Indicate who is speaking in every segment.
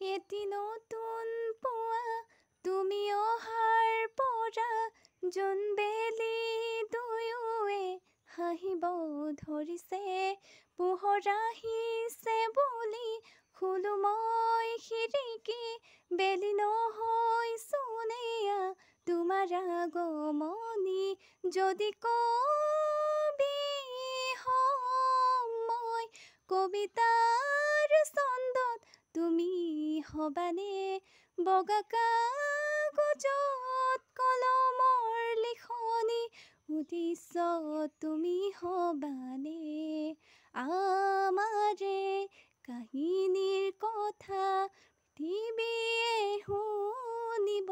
Speaker 1: এটি নতুন পুৱা তুমি অহাৰ পৰা জোনবেলি দুয়োৱে হাঁহিব ধৰিছে পোহৰ আহিছে বুলি খুলো মই খিৰিকী বেলি নহৈছোনেয়া তোমাৰ আগমনি যদি কবি হম মই কবিতাৰ ছন্দত তুমি হবানে বগা কাগজত কলমৰ লিখনি উদ্দেশ্য তুমি হবানে আমাৰে কাহিনীৰ কথা পৃথিৱীয়ে শুনিব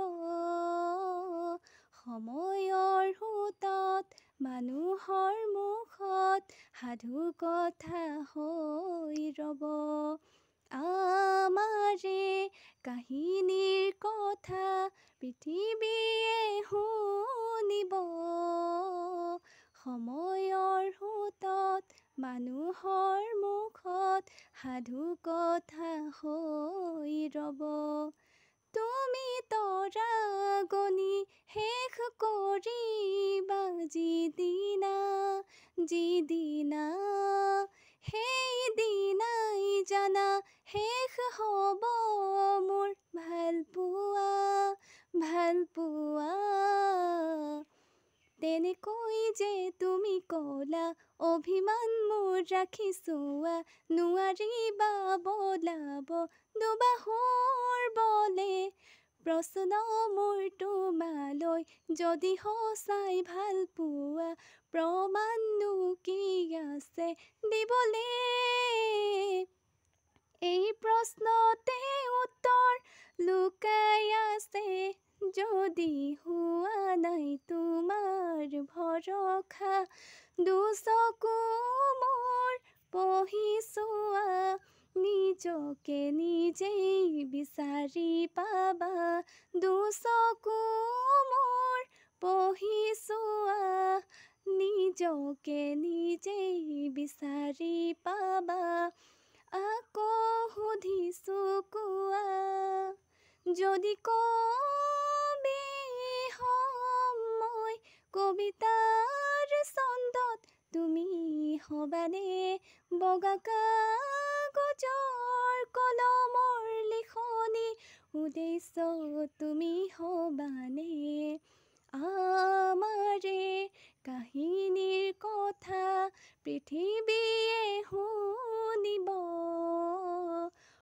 Speaker 1: সময়ৰ সোঁতত মানুহৰ মুখত সাধু কথা হৈ ৰব আমাৰে কাহিনীৰ কথা পৃথিৱীয়ে শুনিব সময়ৰ সোঁতত মানুহৰ মুখত সাধু কথা হৈ ৰব তুমি তৰা গণি শেষ কৰিবা যিদিনা সেইদিনাই জানা শেষ হ'ব মোৰ ভালপোৱা তেনেকৈ যে তুমি ক'লা অভিমান মোৰ ৰাখিছোৱা নোৱাৰিবা বলাব দুবাহুৰ বলে প্ৰশ্ন মোৰ তোমালৈ যদি সঁচাই ভাল পোৱা প্ৰমাণনো কি আছে দিবলে এই প্ৰশ্নতে উত্তৰ লুকাই আছে যদি হোৱা নাই তোমাৰ ভৰসা দুচকু মোৰ পঢ়িছোৱা নিজকে নিজেই বিচাৰি পাবা দুচকু মোৰ পঢ়িছোৱা নিজকে নিজেই বিচাৰি পাবা আকৌ সুধিছো কোৱা যদি কবি হম মই কবিতাৰ ছন্দত তুমি হবানে বগা কাগজৰ কলমৰ লিখনি উদ্দেশ্য তুমি হবানে আমাৰে কাহিনীৰ কথা পৃথিৱী